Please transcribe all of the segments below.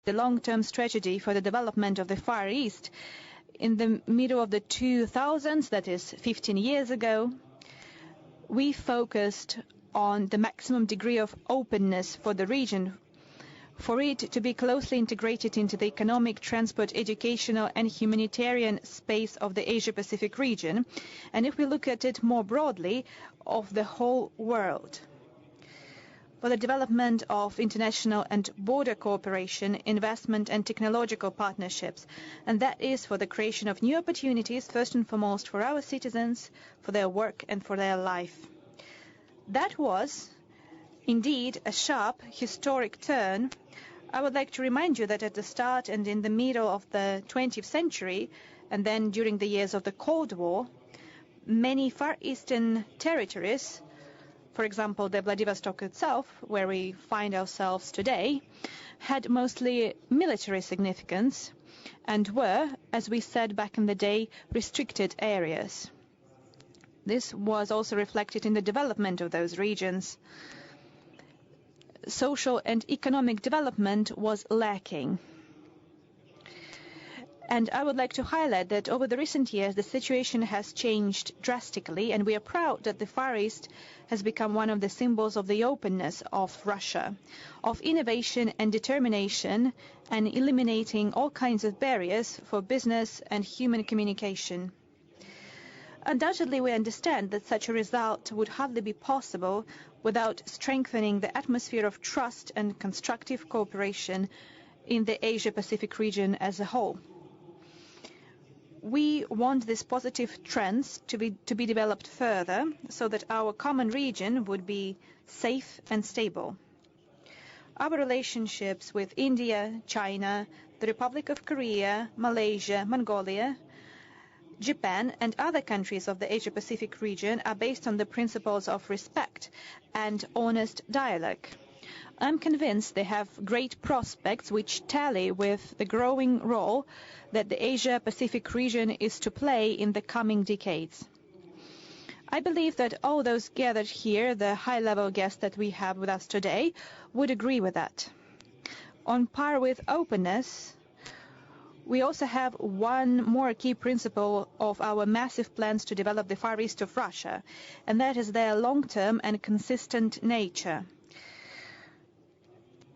the long-term strategy for the development of the Far East. In the middle of the 2000s, that is 15 years ago, we focused on the maximum degree of openness for the region, for it to be closely integrated into the economic, transport, educational and humanitarian space of the Asia-Pacific region, and if we look at it more broadly, of the whole world. For the development of international and border cooperation, investment and technological partnerships, and that is for the creation of new opportunities, first and foremost for our citizens, for their work and for their life. That was indeed a sharp historic turn. I would like to remind you that at the start and in the middle of the 20th century, and then during the years of the Cold War, many Far Eastern territories, for example, the Vladivostok itself, where we find ourselves today, had mostly military significance and were, as we said back in the day, restricted areas. This was also reflected in the development of those regions. Social and economic development was lacking. And I would like to highlight that over the recent years, the situation has changed drastically, and we are proud that the Far East has become one of the symbols of the openness of Russia, of innovation and determination, and eliminating all kinds of barriers for business and human communication. Undoubtedly, we understand that such a result would hardly be possible without strengthening the atmosphere of trust and constructive cooperation in the Asia-Pacific region as a whole. We want these positive trends to be developed further so that our common region would be safe and stable. Our relationships with India, China, the Republic of Korea, Malaysia, Mongolia, Japan and other countries of the Asia-Pacific region are based on the principles of respect and honest dialogue. I'm convinced they have great prospects which tally with the growing role that the Asia-Pacific region is to play in the coming decades. I believe that all those gathered here, the high-level guests that we have with us today, would agree with that. On par with openness, we also have one more key principle of our massive plans to develop the Far East of Russia, and that is their long-term and consistent nature.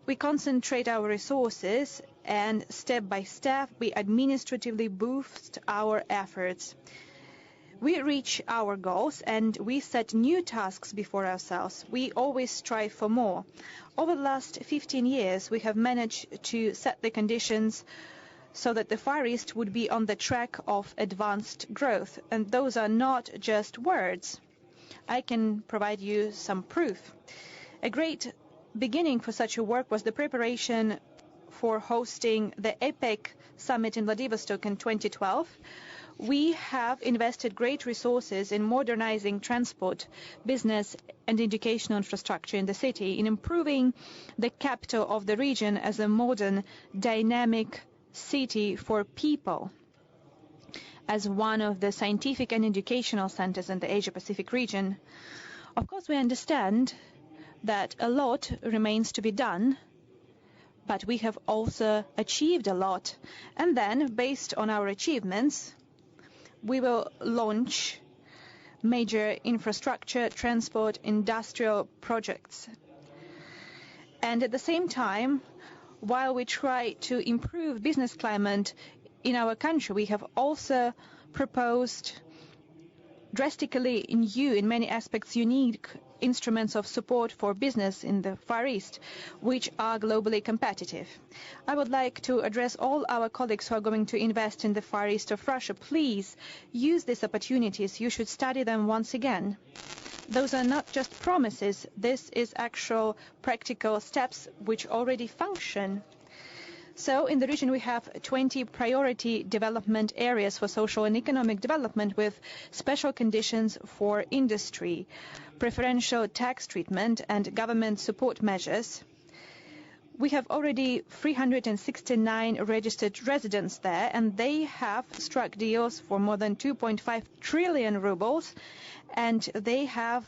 We concentrate our resources and step by step we administratively boost our efforts. We reach our goals and we set new tasks before ourselves. We always strive for more. Over the last 15 years, we have managed to set the conditions so that the Far East would be on the track of advanced growth. And those are not just words. I can provide you some proof. A great beginning for such a work was the preparation for hosting the APEC summit in Vladivostok in 2012. We have invested great resources in modernizing transport, business and educational infrastructure in the city, in improving the capital of the region as a modern, dynamic city for people, as one of the scientific and educational centers in the Asia-Pacific region. Of course, we understand that a lot remains to be done, but we have also achieved a lot. And then, based on our achievements, we will launch major infrastructure, transport, industrial projects. And at the same time, while we try to improve business climate in our country, we have also proposed drastically new, in many aspects unique, instruments of support for business in the Far East, which are globally competitive. I would like to address all our colleagues who are going to invest in the Far East of Russia. Please use these opportunities. You should study them once again. Those are not just promises. This is actual practical steps which already function. So in the region we have 20 priority development areas for social and economic development with special conditions for industry, preferential tax treatment and government support measures. We have already 369 registered residents there, and they have struck deals for more than 2.5 trillion rubles, and they have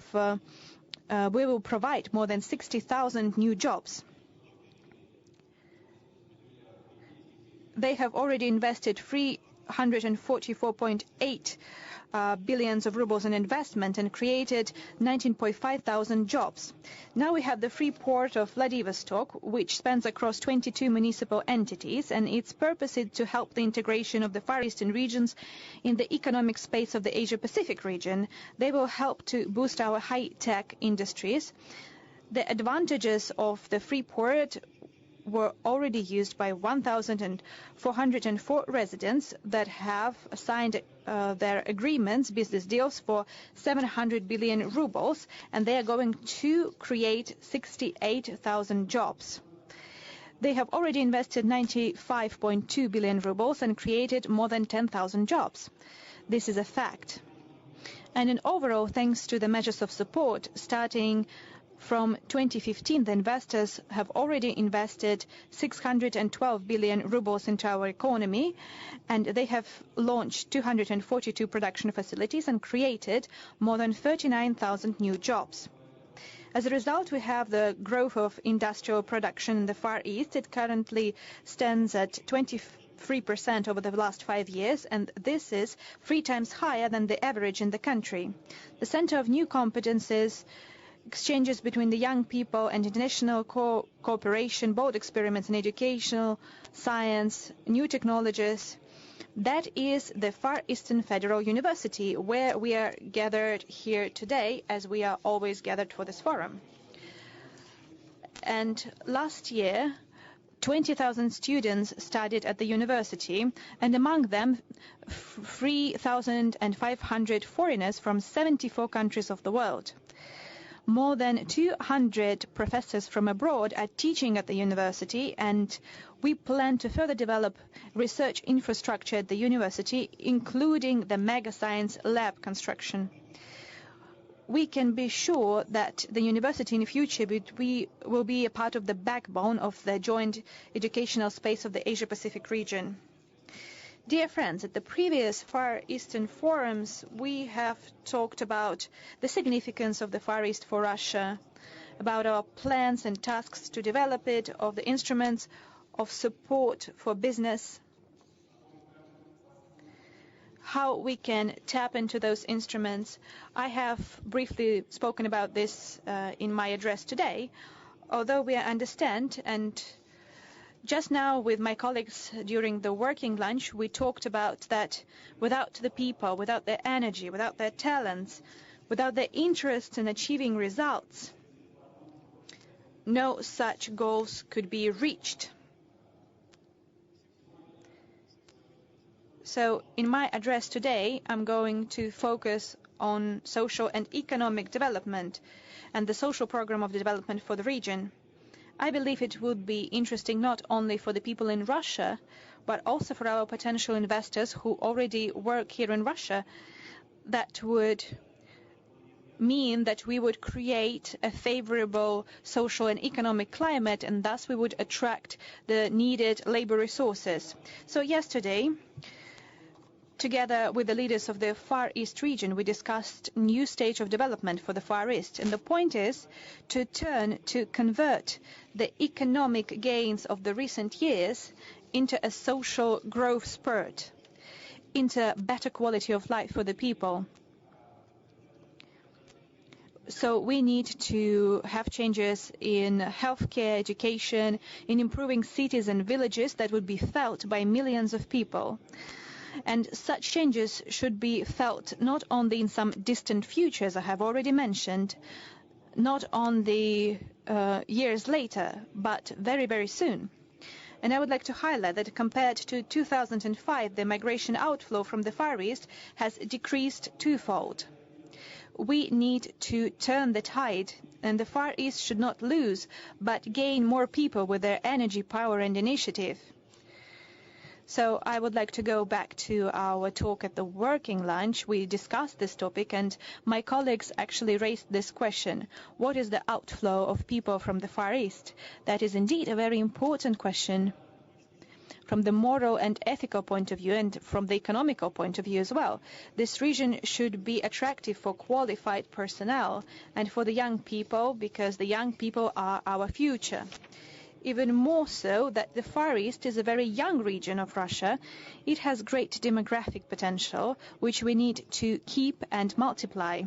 we will provide more than 60,000 new jobs. they have already invested 344.8 billions of rubles in investment and created 19.5 thousand jobs. Now we have the free port of Vladivostok, which spans across 22 municipal entities, and its purpose is to help the integration of the Far Eastern regions in the economic space of the Asia-Pacific region. They will help to boost our high-tech industries. The advantages of the free port were already used by 1,404 residents that have signed their agreements, business deals, for 700 billion rubles, and they are going to create 68,000 jobs. They have already invested 95.2 billion rubles and created more than 10,000 jobs. This is a fact. And in overall, thanks to the measures of support, starting from 2015, the investors have already invested 612 billion rubles into our economy, and they have launched 242 production facilities and created more than 39,000 new jobs. As a result, we have the growth of industrial production in the Far East. It currently stands at 23% over the last 5 years, and this is 3 times higher than the average in the country. The center of new competences, exchanges between the young people and international cooperation, both experiments in educational, science, new technologies. That is the Far Eastern Federal University, where we are gathered here today, as we are always gathered for this forum. And last year, 20,000 students studied at the university, and among them 3,500 foreigners from 74 countries of the world. More than 200 professors from abroad are teaching at the university, and we plan to further develop research infrastructure at the university, including the mega science lab construction. We can be sure that the university in the future will be a part of the backbone of the joint educational space of the Asia-Pacific region. Dear friends, at the previous Far Eastern forums, we have talked about the significance of the Far East for Russia, about our plans and tasks to develop it, of the instruments of support for business, how we can tap into those instruments. I have briefly spoken about this in my address today, although we understand, and just now with my colleagues during the working lunch, we talked about that without the people, without their energy, without their talents, without their interest in achieving results, no such goals could be reached. So in my address today, I'm going to focus on social and economic development and the social program of development for the region. I believe it would be interesting not only for the people in Russia, but also for our potential investors who already work here in Russia. That would mean that we would create a favorable social and economic climate, and thus we would attract the needed labor resources. So yesterday, together with the leaders of the Far East region, we discussed new stage of development for the Far East. And the point is to convert the economic gains of the recent years into a social growth spurt, into better quality of life for the people. So we need to have changes in healthcare, education, in improving cities and villages that would be felt by millions of people. And such changes should be felt not only in some distant future, as I have already mentioned, not only years later, but very, very soon. And I would like to highlight that compared to 2005, the migration outflow from the Far East has decreased twofold. We need to turn the tide, and the Far East should not lose, but gain more people with their energy, power, and initiative. So I would like to go back to our talk at the working lunch. We discussed this topic, and my colleagues actually raised this question. What is the outflow of people from the Far East? That is indeed a very important question from the moral and ethical point of view, and from the economical point of view as well. This region should be attractive for qualified personnel and for the young people, because the young people are our future. even more so that the Far East is a very young region of Russia. It has great demographic potential, which we need to keep and multiply.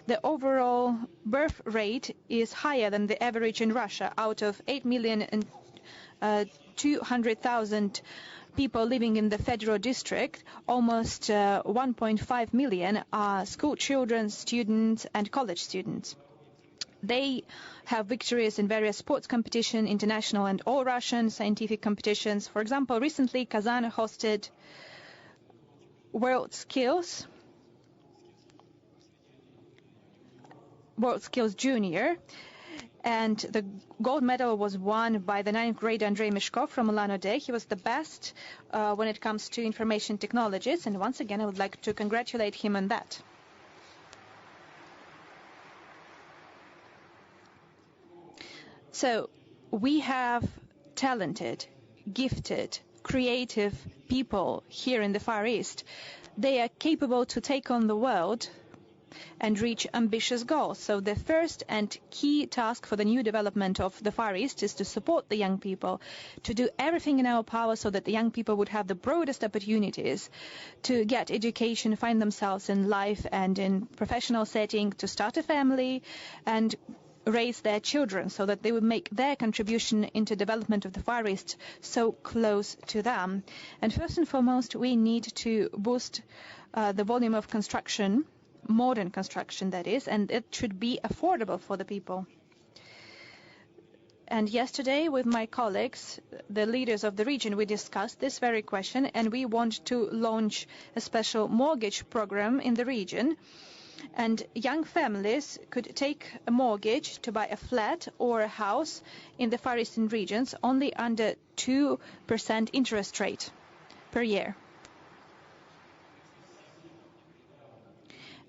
The overall birth rate is higher than the average in Russia. Out of 8,200,000 people living in the federal district, almost 1.5 million are school children, students, and college students. They have victories in various sports competitions, international and all-Russian scientific competitions. For example, recently Kazan hosted World Skills Junior, and the gold medal was won by the 9th grader Andrei Mishkov from Ulan-Ude. He was the best when it comes to information technologies, and once again I would like to congratulate him on that. So we have talented, gifted, creative people here in the Far East. They are capable to take on the world and reach ambitious goals. So the first and key task for the new development of the Far East is to support the young people, to do everything in our power so that the young people would have the broadest opportunities to get education, find themselves in life and in professional setting, to start a family and raise their children so that they would make their contribution into development of the Far East so close to them. And first and foremost, we need to boost the volume of construction, modern construction that is, and it should be affordable for the people. And yesterday with my colleagues, the leaders of the region, we discussed this very question, and we want to launch a special mortgage program in the region. And young families could take a mortgage to buy a flat or a house in the Far Eastern regions only under 2% interest rate per year.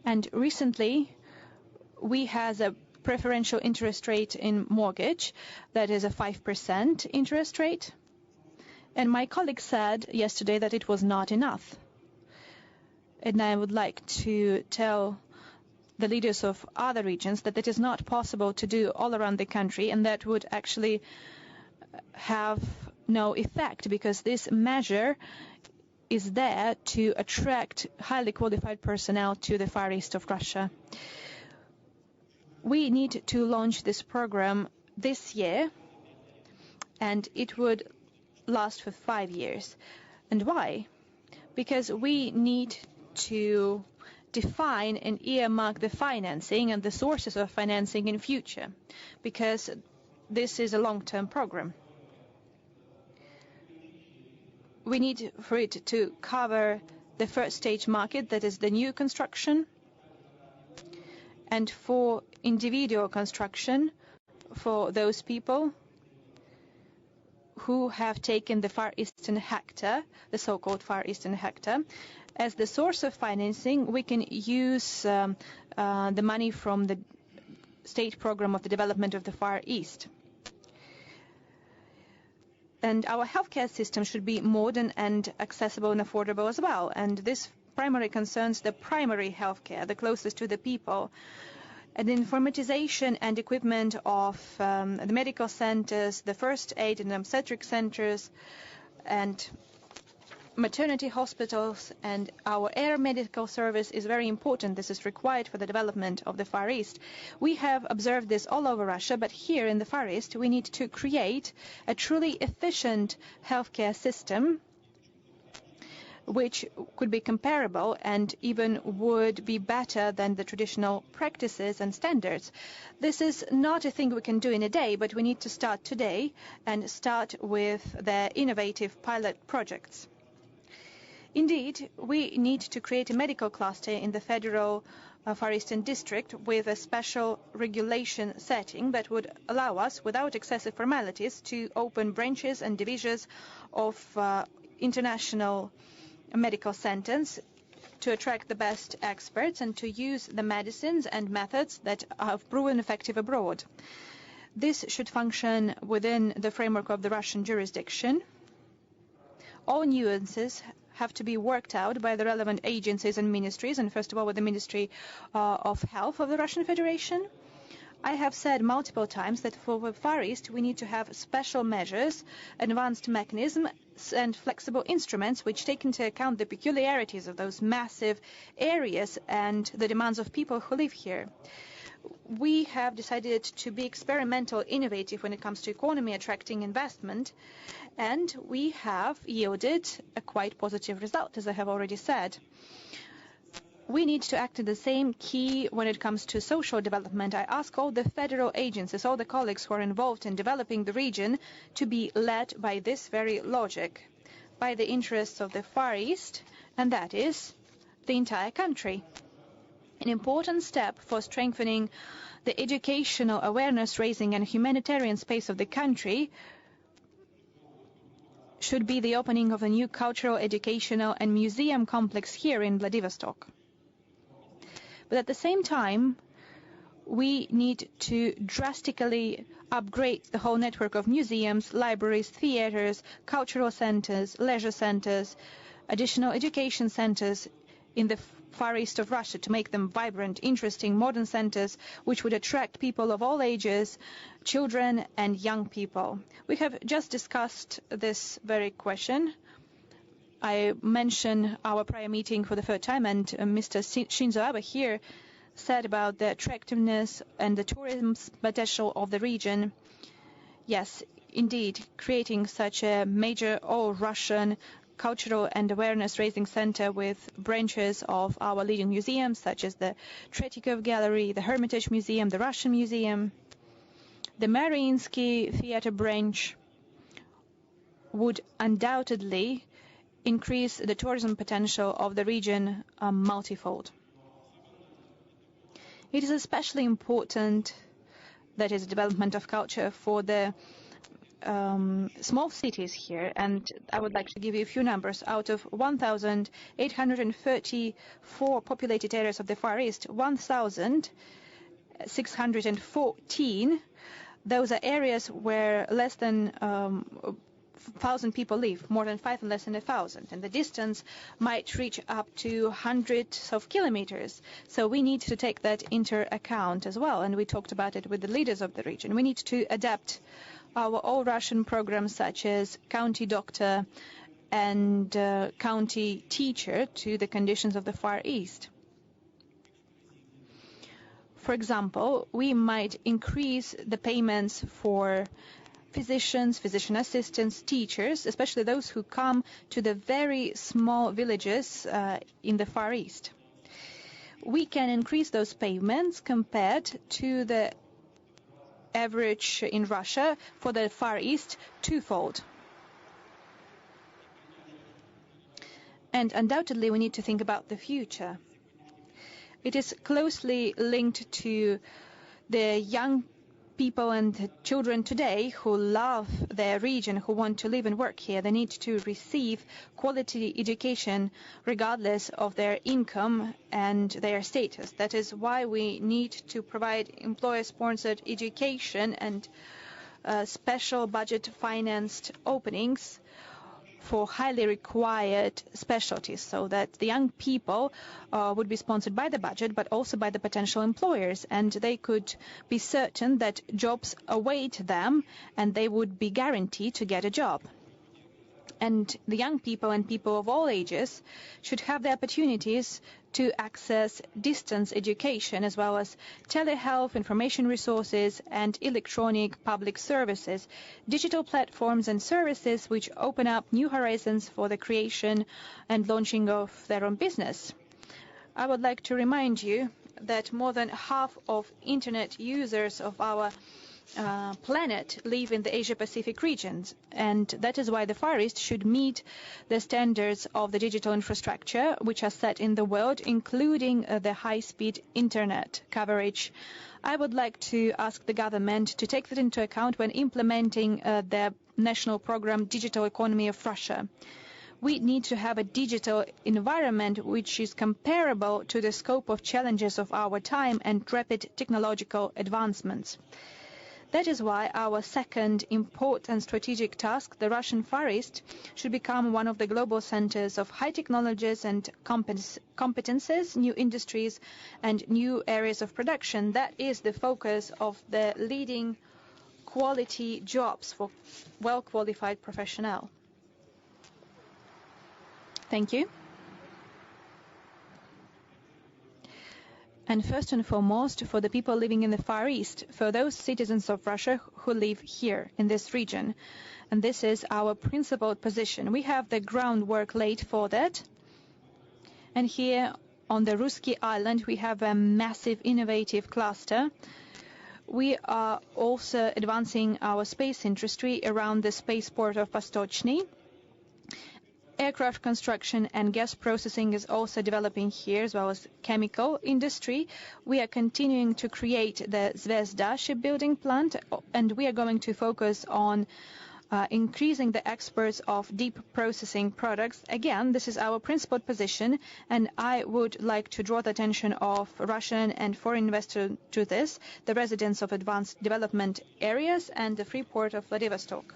And recently, we have a preferential interest rate in mortgage that is a 5% interest rate. And my colleague said yesterday that it was not enough. And I would like to tell the leaders of other regions that it is not possible to do all around the country, and that would actually have no effect because this measure is there to attract highly qualified personnel to the Far East of Russia. We need to launch this program this year, and it would last for 5 years. And why? Because we need to define and earmark the financing and the sources of financing in future, because this is a long-term program. We need for it to cover the first stage market, that is the new construction, and for individual construction for those people who have taken the Far Eastern Hectare, the so-called Far Eastern Hectare. As the source of financing, we can use the money from the state program of the development of the Far East. And our healthcare system should be modern and accessible and affordable as well. And this primarily concerns the primary healthcare, the closest to the people. And the informatization and equipment of the medical centers, the first aid and obstetric centers, and maternity hospitals, and our air medical service is very important. This is required for the development of the Far East. We have observed this all over Russia, but here in the Far East, we need to create a truly efficient healthcare system which could be comparable and even would be better than the traditional practices and standards. This is not a thing we can do in a day, but we need to start today and start with the innovative pilot projects. Indeed, we need to create a medical cluster in the federal Far Eastern district with a special regulation setting that would allow us, without excessive formalities, to open branches and divisions of international medical centers to attract the best experts and to use the medicines and methods that have proven effective abroad. This should function within the framework of the Russian jurisdiction. All nuances have to be worked out by the relevant agencies and ministries, and first of all with the Ministry of Health of the Russian Federation. I have said multiple times that for the Far East we need to have special measures, advanced mechanisms and flexible instruments which take into account the peculiarities of those massive areas and the demands of people who live here. We have decided to be experimental, innovative when it comes to economy, attracting investment, and we have yielded a quite positive result, as I have already said. We need to act in the same key when it comes to social development. I ask all the federal agencies, all the colleagues who are involved in developing the region, to be led by this very logic, by the interests of the Far East, and that is the entire country. An important step for strengthening the educational awareness raising and humanitarian space of the country should be the opening of a new cultural, educational and museum complex here in Vladivostok. But at the same time, we need to drastically upgrade the whole network of museums, libraries, theaters, cultural centers, leisure centers, additional education centers in the Far East of Russia to make them vibrant, interesting, modern centers which would attract people of all ages, children and young people. We have just discussed this very question. I mentioned our prior meeting for the third time, and Mr. Shinzo Abe here said about the attractiveness and the tourism potential of the region. Yes, indeed, creating such a major all-Russian cultural and awareness-raising center with branches of our leading museums, such as the Tretyakov Gallery, the Hermitage Museum, the Russian Museum, the Mariinsky Theater branch, would undoubtedly increase the tourism potential of the region multifold. It is especially important, that is, development of culture for the small cities here, and I would like to give you a few numbers. Out of 1,834 populated areas of the Far East, 1,614, those are areas where less than 1,000 people live, more than 5 and less than 1,000, and the distance might reach up to hundreds of kilometers. So we need to take that into account as well, and we talked about it with the leaders of the region. We need to adapt our all-Russian programs such as county doctor and county teacher to the conditions of the Far East. For example, we might increase the payments for physicians, physician assistants, teachers, especially those who come to the very small villages in the Far East. We can increase those payments compared to the average in Russia for the Far East twofold. And undoubtedly we need to think about the future. It is closely linked to the young people and children today who love their region, who want to live and work here. They need to receive quality education regardless of their income and their status. That is why we need to provide employer-sponsored education and special budget-financed openings for highly required specialties, so that the young people would be sponsored by the budget, but also by the potential employers, and they could be certain that jobs await them and they would be guaranteed to get a job. And the young people and people of all ages should have the opportunities to access distance education, as well as telehealth, information resources, and electronic public services, digital platforms and services which open up new horizons for the creation and launching of their own business. I would like to remind you that more than half of internet users of our planet live in the Asia-Pacific regions, and that is why the Far East should meet the standards of the digital infrastructure which are set in the world, including the high-speed internet coverage. I would like to ask the government to take that into account when implementing the national program Digital Economy of Russia. We need to have a digital environment which is comparable to the scope of challenges of our time and rapid technological advancements. That is why our second important strategic task, the Russian Far East, should become one of the global centers of high technologies and competences, new industries and new areas of production. That is the focus of the leading quality jobs for well-qualified professionals. Thank you. And first and foremost, for the people living in the Far East, for those citizens of Russia who live here in this region. And this is our principled position. We have the groundwork laid for that. And here on the Ruski Island, we have a massive innovative cluster. We are also advancing our space industry around the spaceport of Vostochny. Aircraft construction and gas processing is also developing here, as well as chemical industry. We are continuing to create the Zvezda shipbuilding plant, and we are going to focus on increasing the exports of deep processing products. Again, this is our principled position, and I would like to draw the attention of Russian and foreign investors to this, the residents of advanced development areas and the free port of Vladivostok.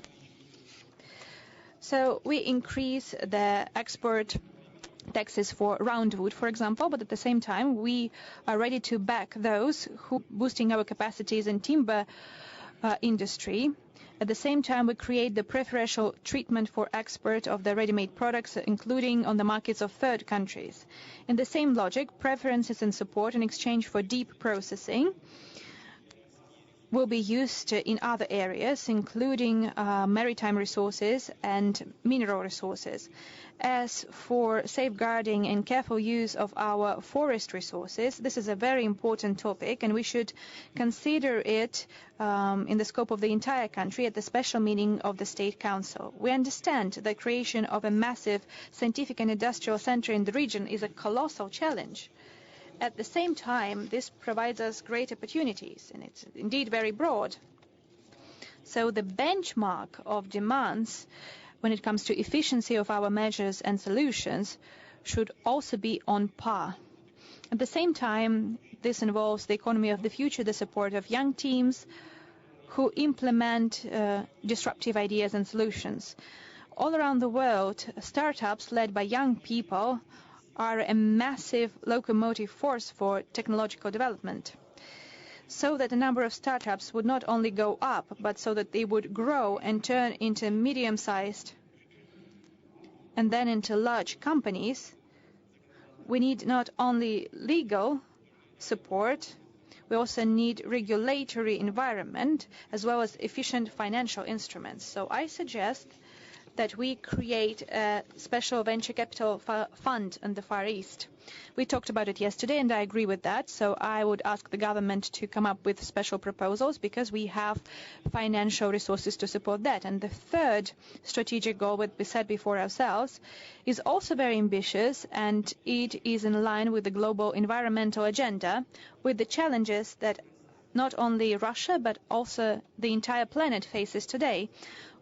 So we increase the export taxes for roundwood, for example, but at the same time we are ready to back those who boosting our capacities in timber industry. At the same time, we create the preferential treatment for export of the ready-made products, including on the markets of third countries. In the same logic, preferences and support in exchange for deep processing will be used in other areas, including maritime resources and mineral resources. As for safeguarding and careful use of our forest resources, this is a very important topic, and we should consider it in the scope of the entire country at the special meeting of the State Council. We understand the creation of a massive scientific and industrial center in the region is a colossal challenge. At the same time, this provides us great opportunities, and it's indeed very broad. So the benchmark of demands when it comes to efficiency of our measures and solutions should also be on par. At the same time, this involves the economy of the future, the support of young teams who implement disruptive ideas and solutions. All around the world, startups led by young people are a massive locomotive force for technological development, so that the number of startups would not only go up, but so that they would grow and turn into medium-sized and then into large companies. We need not only legal support, we also need regulatory environment as well as efficient financial instruments. So I suggest that we create a special venture capital fund in the Far East. We talked about it yesterday, and I agree with that. So I would ask the government to come up with special proposals, because we have financial resources to support that. And the third strategic goal, what we set before ourselves, is also very ambitious, and it is in line with the global environmental agenda, with the challenges that not only Russia, but also the entire planet faces today.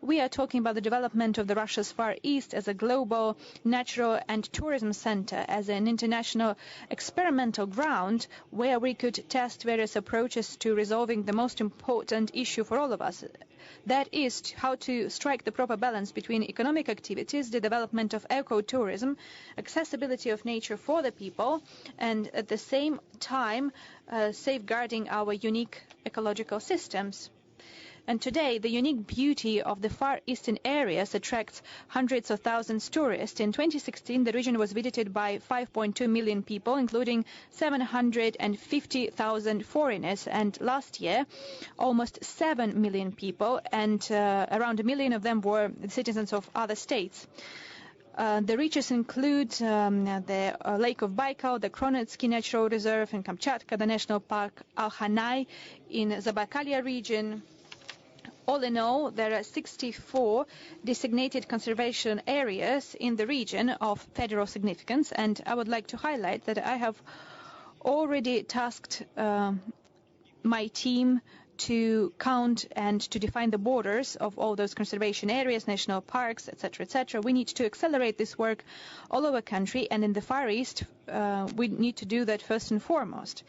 We are talking about the development of the Russia's Far East as a global natural and tourism center, as an international experimental ground where we could test various approaches to resolving the most important issue for all of us. That is how to strike the proper balance between economic activities, the development of ecotourism, accessibility of nature for the people, and at the same time safeguarding our unique ecological systems. And today, the unique beauty of the Far Eastern areas attracts hundreds of thousands of tourists. In 2016, the region was visited by 5.2 million people, including 750,000 foreigners. And last year, almost 7 million people, and around 1 million of them were citizens of other states. The reaches include the Lake of Baikal, the Kronetsky Natural Reserve in Kamchatka, the National Park Alhanai in Zabakalya region. All in all, there are 64 designated conservation areas in the region of federal significance, and I would like to highlight that I have already tasked my team to count and to define the borders of all those conservation areas, national parks, etc., etc. We need to accelerate this work all over the country, and in the Far East, we need to do that first and foremost.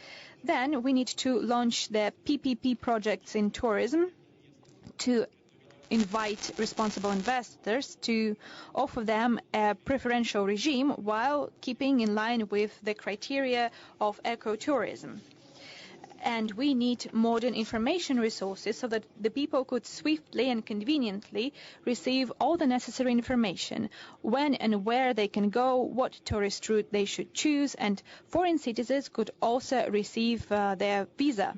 Then we need to launch the PPP projects in tourism to invite responsible investors, to offer them a preferential regime while keeping in line with the criteria of ecotourism. And we need modern information resources so that the people could swiftly and conveniently receive all the necessary information, when and where they can go, what tourist route they should choose, and foreign citizens could also receive their visa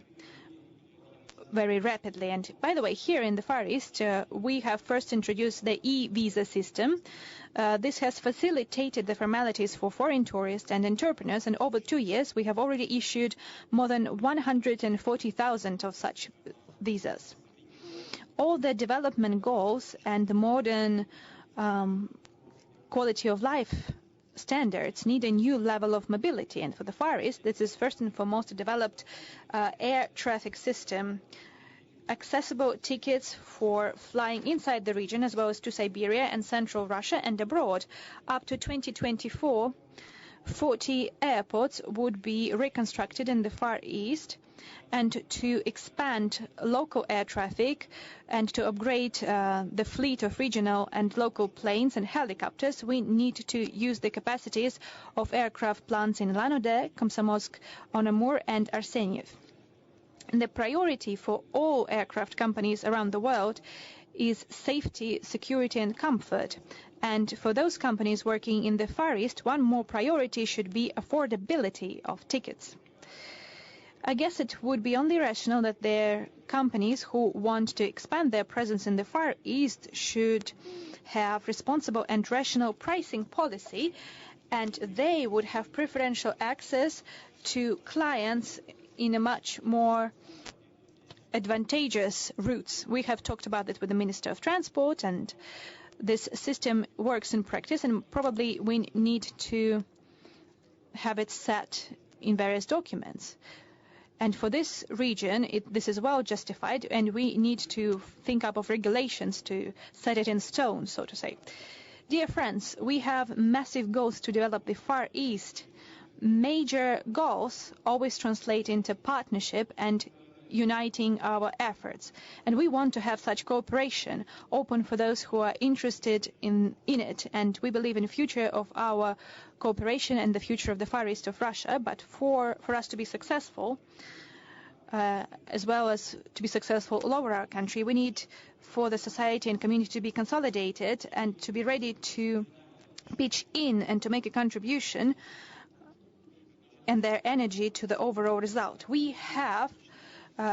very rapidly. And by the way, here in the Far East, we have first introduced the e-visa system. This has facilitated the formalities for foreign tourists and entrepreneurs, and over 2 years we have already issued more than 140,000 of such visas. All the development goals and the modern quality of life standards need a new level of mobility, and for the Far East this is first and foremost a developed air traffic system, accessible tickets for flying inside the region as well as to Siberia and Central Russia and abroad. Up to 2024, 40 airports would be reconstructed in the Far East, and to expand local air traffic and to upgrade the fleet of regional and local planes and helicopters, we need to use the capacities of aircraft plants in Lanode, Komsomolsk, on Amur and Arseniev. And the priority for all aircraft companies around the world is safety, security and comfort. And for those companies working in the Far East, one more priority should be affordability of tickets. I guess it would be only rational that their companies who want to expand their presence in the Far East should have responsible and rational pricing policy, and they would have preferential access to clients in a much more advantageous routes. We have talked about it with the Minister of Transport, and this system works in practice, and probably we need to have it set in various documents. And for this region, this is well justified, and we need to think up of regulations to set it in stone, so to say. Dear friends, we have massive goals to develop the Far East. Major goals always translate into partnership and uniting our efforts. And we want to have such cooperation open for those who are interested in it. And we believe in the future of our cooperation and the future of the Far East of Russia. But for us to be successful, as well as to be successful all over our country, we need for the society and community to be consolidated and to be ready to pitch in and to make a contribution and their energy to the overall result. We have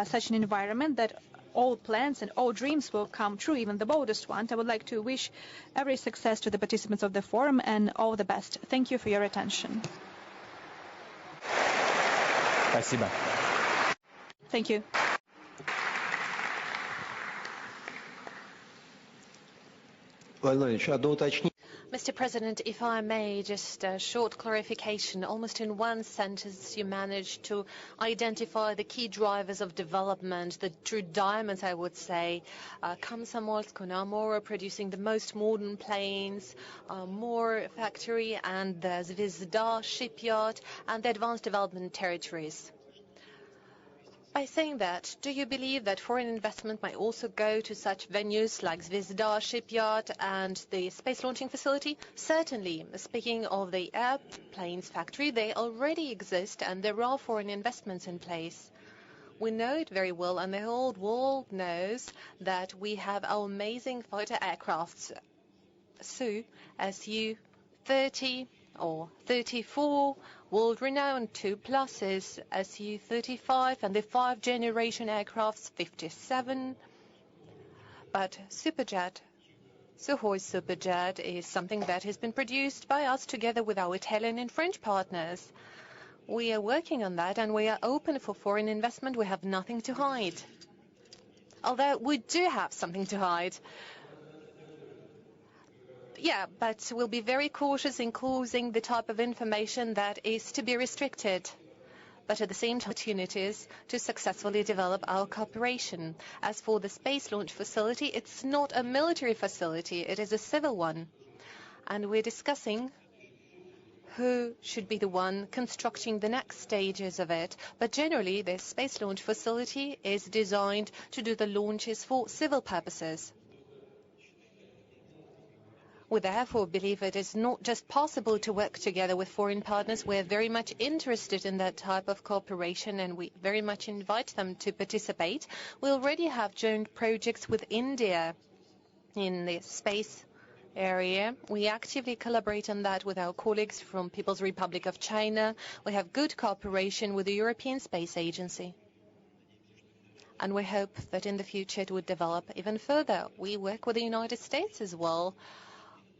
such an environment that all plans and all dreams will come true, even the boldest ones. I would like to wish every success to the participants of the forum and all the best. Thank you for your attention. Спасибо. Thank you. Mr. President, if I may, just a short clarification. Almost in one sentence, you managed to identify the key drivers of development, the true diamonds, I would say. Komsomolsk and Amur are producing the most modern planes, more factory, and the Zvezda shipyard, and the advanced development territories. By saying that, do you believe that foreign investment might also go to such venues like Zvezda shipyard and the space launching facility? Certainly. Speaking of the airplanes factory, they already exist and there are foreign investments in place. We know it very well, and the whole world knows that we have our amazing fighter aircrafts, Su-30 or 34, world-renowned 2 pluses, Su-35, and the 5th-generation aircrafts 57. But Superjet, Sukhoi Superjet, is something that has been produced by us together with our Italian and French partners. We are working on that, and we are open for foreign investment. We have nothing to hide. Although we do have something to hide. Yeah, but we'll be very cautious in closing the type of information that is to be restricted. but at the same time opportunities to successfully develop our cooperation. As for the space launch facility, it's not a military facility, it is a civil one. And we're discussing who should be the one constructing the next stages of it. But generally, this space launch facility is designed to do the launches for civil purposes. We therefore believe it is not just possible to work together with foreign partners. We're very much interested in that type of cooperation, and we very much invite them to participate. We already have joint projects with India in the space area. We actively collaborate on that with our colleagues from People's Republic of China. We have good cooperation with the European Space Agency. And we hope that in the future it would develop even further. We work with the United States as well.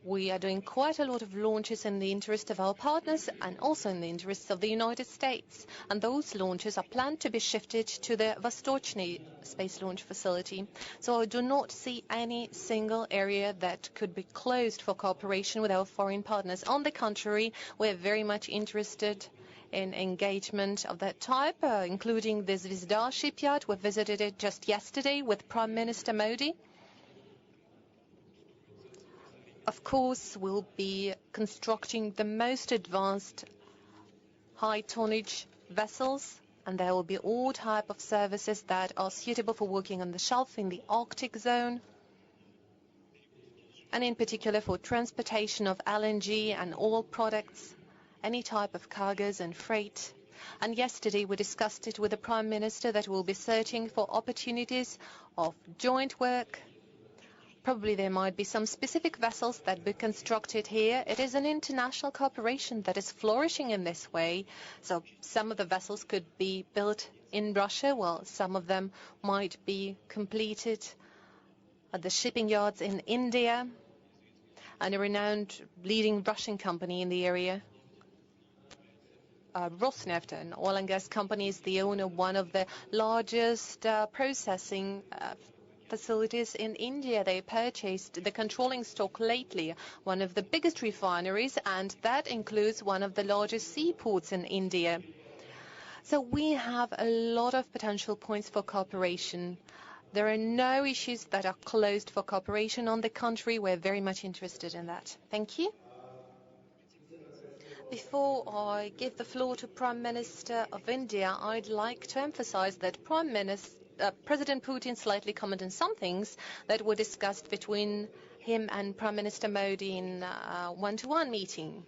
We are doing quite a lot of launches in the interest of our partners and also in the interests of the United States. And those launches are planned to be shifted to the Vostochny space launch facility. So I do not see any single area that could be closed for cooperation with our foreign partners. On the contrary, we're very much interested in engagement of that type, including the Zvezda shipyard. We visited it just yesterday with Prime Minister Modi. Of course, we'll be constructing the most advanced high-tonnage vessels, and there will be all type of services that are suitable for working on the shelf in the Arctic zone, and in particular for transportation of LNG and oil products, any type of cargoes and freight. And yesterday we discussed it with the Prime Minister that we'll be searching for opportunities of joint work. Probably there might be some specific vessels that be constructed here. It is an international cooperation that is flourishing in this way. So some of the vessels could be built in Russia, while some of them might be completed at the shipping yards in India, and a renowned leading Russian company in the area. Rosneft, an oil and gas company, is the owner of one of the largest processing facilities in India. They purchased the controlling stock lately, one of the biggest refineries, and that includes one of the largest seaports in India. So we have a lot of potential points for cooperation. There are no issues that are closed for cooperation. On the contrary, we're very much interested in that. Thank you. Before I give the floor to Prime Minister of India, I'd like to emphasize that President Putin slightly commented on some things that were discussed between him and Prime Minister Modi in a one-to-one meeting.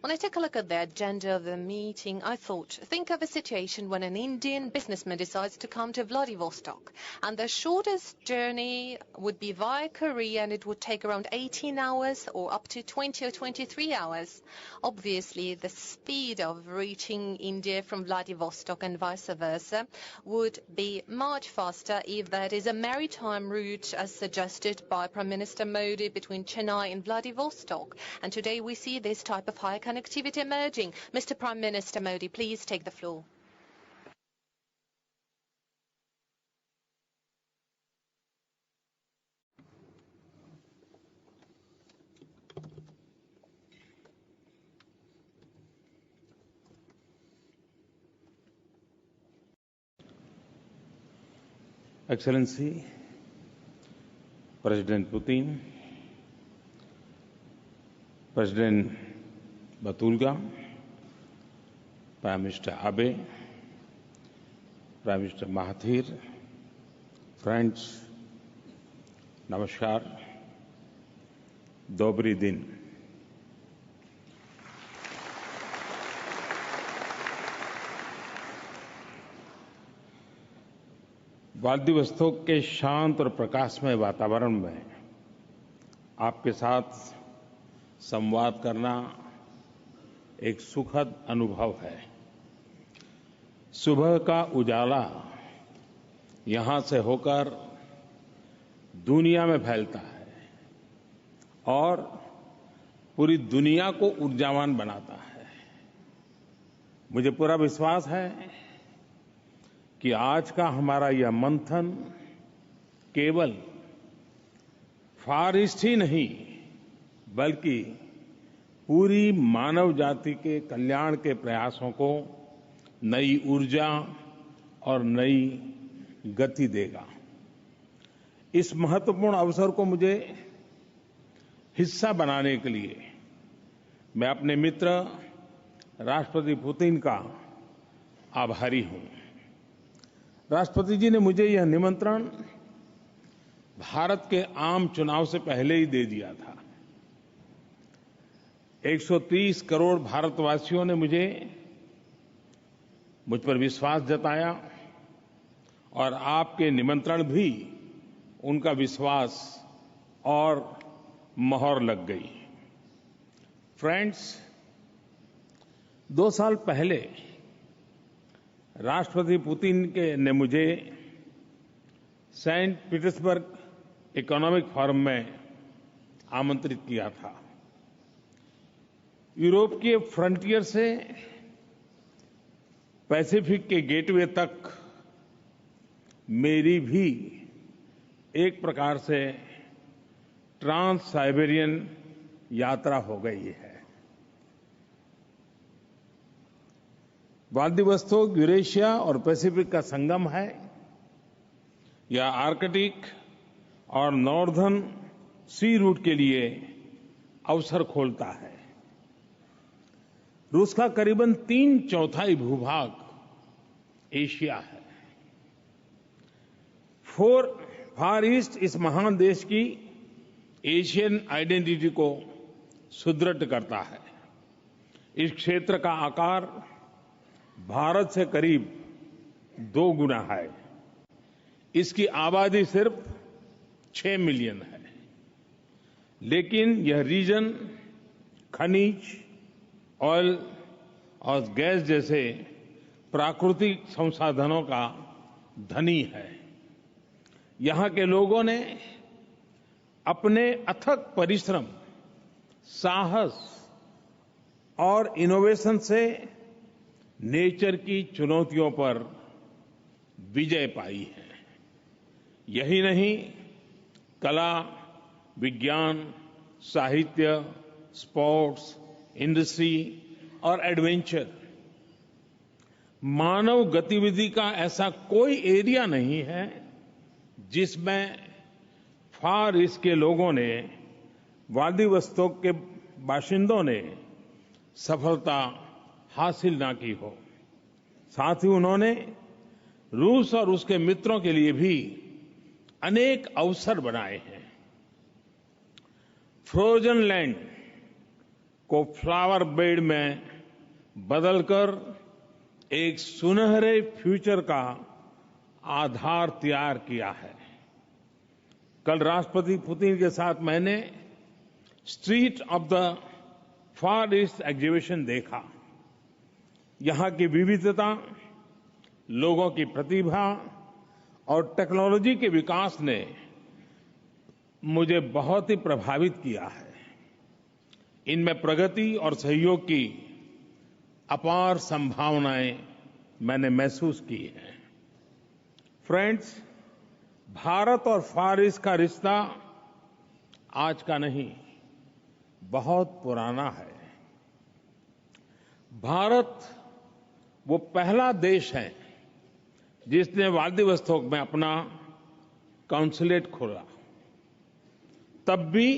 When I took a look at the agenda of the meeting, I thought, think of a situation when an Indian businessman decides to come to Vladivostok, and the shortest journey would be via Korea, and it would take around 18 hours or up to 20 or 23 hours. Obviously, the speed of reaching India from Vladivostok and vice versa would be much faster if that is a maritime route as suggested by Prime Minister Modi between Chennai and Vladivostok. And today we see this type of high connectivity emerging. Mr. Prime Minister Modi, please take the floor. Excellency, President Putin, President Batulga, Prime Minister Abe, Prime Minister Mahathir, friends, Namaskar, Dobry Din. Vladivostok के शांत और प्रकाशमय वातावरण में आपके साथ संवाद करना एक सुखद अनुभव है। सुबह का उजाला यहां से होकर दुनिया में फैलता है और पूरी दुनिया को ऊर्जावान बनाता है। मुझे पूरा विश्वास है कि आज का हमारा यह मंथन केवल फार ईस्ट ही नहीं बल्कि पूरी मानव जाति के कल्याण के प्रयासों को नई ऊर्जा और नई गति देगा। इस महत्वपूर्ण अवसर को मुझे हिस्सा बनाने के लिए मैं अपने मित्र राष्ट्रपति पुतिन का आभारी हूं। राष्ट्रपति जी ने मुझे यह निमंत्रण भारत के आम चुनाव से पहले ही दे दिया था। 130 करोड़ भारतवासियों ने मुझ पर विश्वास जताया और आपके निमंत्रण भी उनका विश्वास और मोहर लग गई। फ्रेंड्स, 2 साल पहले राष्ट्रपति पुतिन ने मुझे सेंट पीटर्सबर्ग इकोनॉमिक फोरम में आमंत्रित किया था। यूरोप के फ्रंटियर से पैसिफिक के गेटवे तक मेरी भी एक प्रकार से ट्रांस साइबेरियन यात्रा हो गई है। व्लादिवोस्तोक यूरेशिया और पैसिफिक का संगम है। यह आर्कटिक और नॉर्दर्न सी रूट के लिए अवसर खोलता है। रूस का करीबन 3/4 भूभाग एशिया है। फार ईस्ट इस महान देश की एशियन आइडेंटिटी को सुदृढ़ करता है। इस क्षेत्र का आकार भारत से करीब 2 गुना है। इसकी आबादी सिर्फ 6 मिलियन है, लेकिन यह रीजन खनिज, ऑयल और गैस जैसे प्राकृतिक संसाधनों का धनी है। यहां के लोगों ने अपने अथक परिश्रम, साहस और इनोवेशन से नेचर की चुनौतियों पर विजय पाई है। यही नहीं, कला, विज्ञान, साहित्य, स्पोर्ट्स, इंडस्ट्री और एडवेंचर, मानव गतिविधि का ऐसा कोई एरिया नहीं है जिसमें फार ईस्ट के लोगों ने, व्लादिवोस्तोक के बाशिंदों ने सफलता हासिल ना की हो। साथ ही उन्होंने रूस और उसके मित्रों के लिए भी अनेक अवसर बनाए हैं। फ्रोजन लैंड को फ्लावर बेड में बदलकर एक सुनहरे फ्यूचर का आधार तैयार किया है। कल राष्ट्रपति पुतिन के साथ मैंने street of the far east exhibition देखा। यहां की विविधता, लोगों की प्रतिभा और टेक्नोलॉजी के विकास ने मुझे बहुत ही प्रभावित किया है। इनमें प्रगति और सहयोग की अपार संभावनाएं मैंने महसूस की हैं। फ्रेंड्स, भारत और फार ईस्ट का रिश्ता आज का नहीं, बहुत पुराना है। भारत वो पहला देश है जिसने व्लादिवोस्तोक में अपना कॉन्सुलेट खोला। तब भी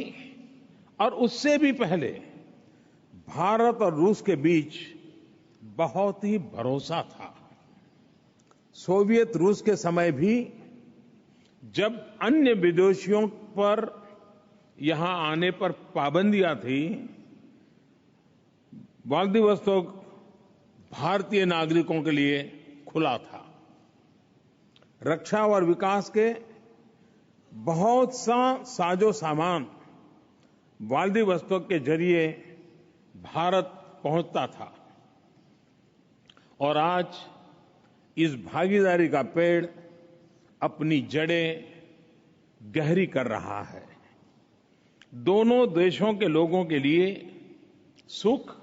और उससे भी पहले भारत और रूस के बीच बहुत ही भरोसा था। सोवियत रूस के समय भी जब अन्य विदेशियों पर यहां आने पर पाबंदियां थी, व्लादिवोस्तोक भारतीय नागरिकों के लिए खुला था। रक्षा और विकास के बहुत सा साजो सामान व्लादिवोस्तोक के जरिए भारत पहुंचता था और आज इस भागीदारी का पेड़ अपनी जड़ें गहरी कर रहा है। दोनों देशों के लोगों के लिए सुख,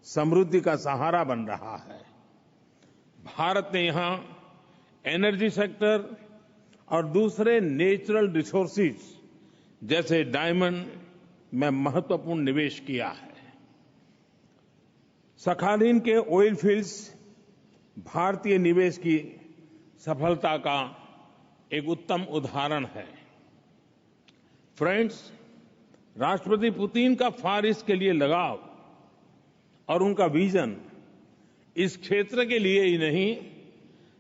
समृद्धि का सहारा बन रहा है। भारत ने यहां एनर्जी सेक्टर और दूसरे नेचुरल रिसोर्सेज जैसे डायमंड में महत्वपूर्ण निवेश किया है। सखालिन के ऑयल फील्ड्स भारतीय निवेश की सफलता का एक उत्तम उदाहरण है। फ्रेंड्स, राष्ट्रपति पुतिन का फार ईस्ट के लिए लगाव और उनका विजन इस क्षेत्र के लिए ही नहीं,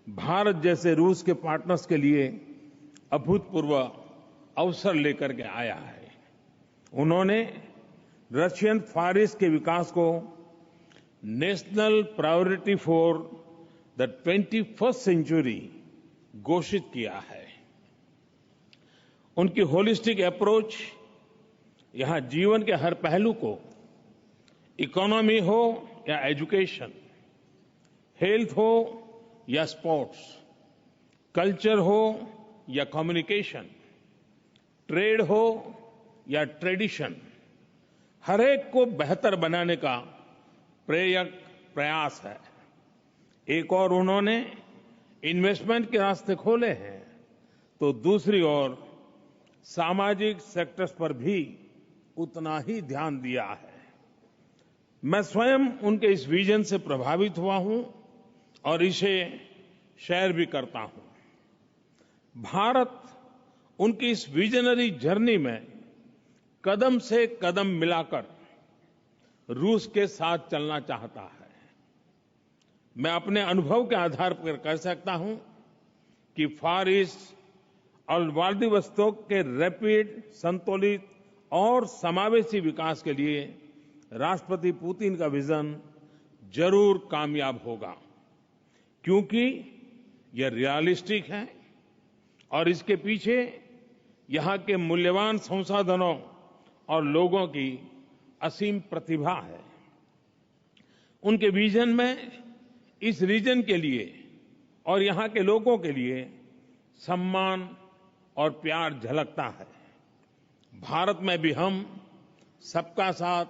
भारत जैसे रूस के पार्टनर्स के लिए अभूतपूर्व अवसर लेकर के आया है। उन्होंने रशियन फार ईस्ट के विकास को national priority for the 21st century घोषित किया है। उनकी होलिस्टिक अप्रोच यहां जीवन के हर पहलू को, इकोनॉमी हो या एजुकेशन, हेल्थ हो या स्पोर्ट्स, कल्चर हो या कम्युनिकेशन, ट्रेड हो या ट्रेडिशन, हर एक को बेहतर बनाने का प्रेरक प्रयास है। एक और उन्होंने इन्वेस्टमेंट के रास्ते खोले हैं, तो दूसरी ओर सामाजिक सेक्टर्स पर भी उतना ही ध्यान दिया है। मैं स्वयं उनके इस विजन से प्रभावित हुआ हूं और इसे शेयर भी करता हूं। भारत उनकी इस विजनरी जर्नी में कदम से कदम मिलाकर रूस के साथ चलना चाहता है। मैं अपने अनुभव के आधार पर कह सकता हूं कि फार ईस्ट और व्लादिवोस्तोक के रैपिड, संतुलित और समावेशी विकास के लिए राष्ट्रपति पुतिन का विजन जरूर कामयाब होगा, क्योंकि यह रियलिस्टिक है और इसके पीछे यहां के मूल्यवान संसाधनों और लोगों की असीम प्रतिभा है। उनके विजन में इस रीजन के लिए और यहां के लोगों के लिए सम्मान और प्यार झलकता है। भारत में भी हम सबका साथ,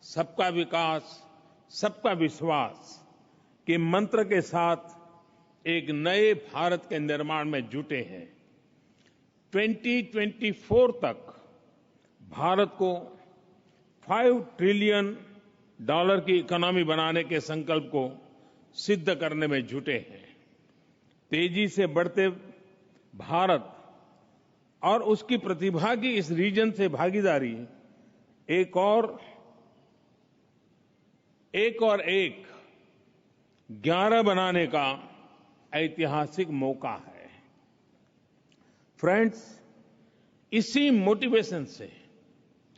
सबका विकास, सबका विश्वास के मंत्र के साथ एक नए भारत के निर्माण में जुटे हैं। 2024 तक भारत को $5 ट्रिलियन की इकोनॉमी बनाने के संकल्प को सिद्ध करने में जुटे हैं। तेजी से बढ़ते भारत और उसकी प्रतिभा की इस रीजन से भागीदारी एक और 11 बनाने का ऐतिहासिक मौका है। फ्रेंड्स, इसी मोटिवेशन से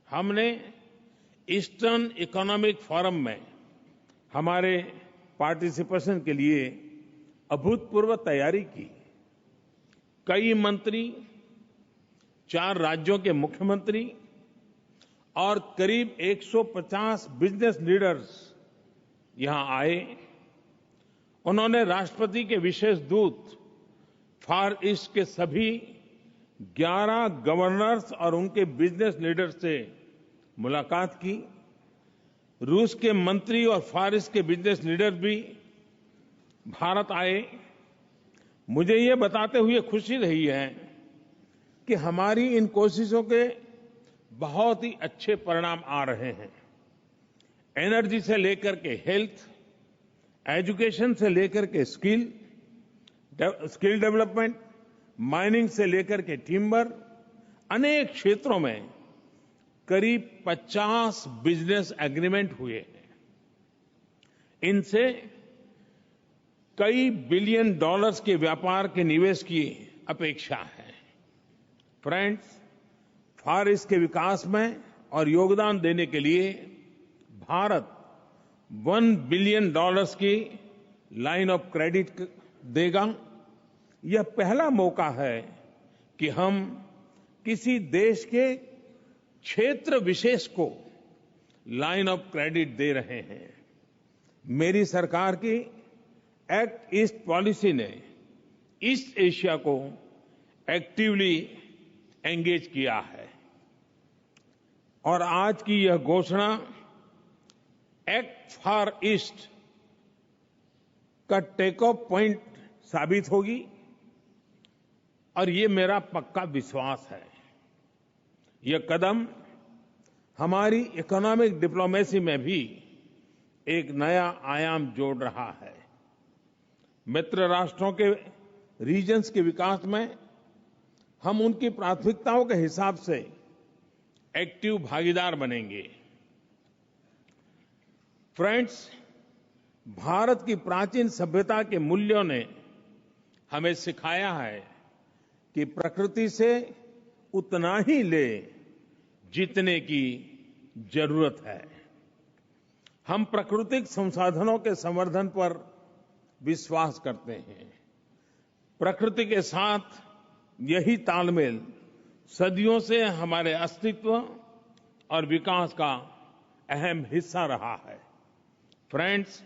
हमने ईस्टर्न इकोनॉमिक फोरम में हमारे पार्टिसिपेशन के लिए अभूतपूर्व तैयारी की। कई मंत्री, 4 राज्यों के मुख्यमंत्री और करीब 150 बिजनेस लीडर्स यहां आए। उन्होंने राष्ट्रपति के विशेष दूत, फार ईस्ट के सभी 11 गवर्नर्स और उनके बिजनेस लीडर्स से मुलाकात की। रूस के मंत्री और फार ईस्ट के बिजनेस लीडर भी भारत आए। मुझे ये बताते हुए खुशी रही है कि हमारी इन कोशिशों के बहुत ही अच्छे परिणाम आ रहे हैं। एनर्जी से लेकर के हेल्थ, एजुकेशन से लेकर के स्किल डेवलपमेंट, माइनिंग से लेकर के टिम्बर, अनेक क्षेत्रों में करीब 50 बिजनेस एग्रीमेंट हुए हैं। इनसे कई बिलियन डॉलर्स के व्यापार के निवेश की अपेक्षा है। फ्रेंड्स, फार ईस्ट के विकास में और योगदान देने के लिए भारत $1 बिलियन की लाइन ऑफ क्रेडिट देगा। यह पहला मौका है कि हम किसी देश के क्षेत्र विशेष को लाइन ऑफ क्रेडिट दे रहे हैं। मेरी सरकार की एक्ट ईस्ट पॉलिसी ने ईस्ट एशिया को एक्टिवली एंगेज किया है और आज की यह घोषणा एक्ट फॉर ईस्ट का टेक ऑफ पॉइंट साबित होगी और ये मेरा पक्का विश्वास है। यह कदम हमारी इकोनॉमिक डिप्लोमेसी में भी एक नया आयाम जोड़ रहा है। मित्र राष्ट्रों के रीजन्स के विकास में हम उनकी प्राथमिकताओं के हिसाब से एक्टिव भागीदार बनेंगे। फ्रेंड्स, भारत की प्राचीन सभ्यता के मूल्यों ने हमें सिखाया है कि प्रकृति से उतना ही ले जितने की जरूरत है। हम प्राकृतिक संसाधनों के संवर्धन पर विश्वास करते हैं। प्रकृति के साथ यही तालमेल सदियों से हमारे अस्तित्व और विकास का अहम हिस्सा रहा है। फ्रेंड्स,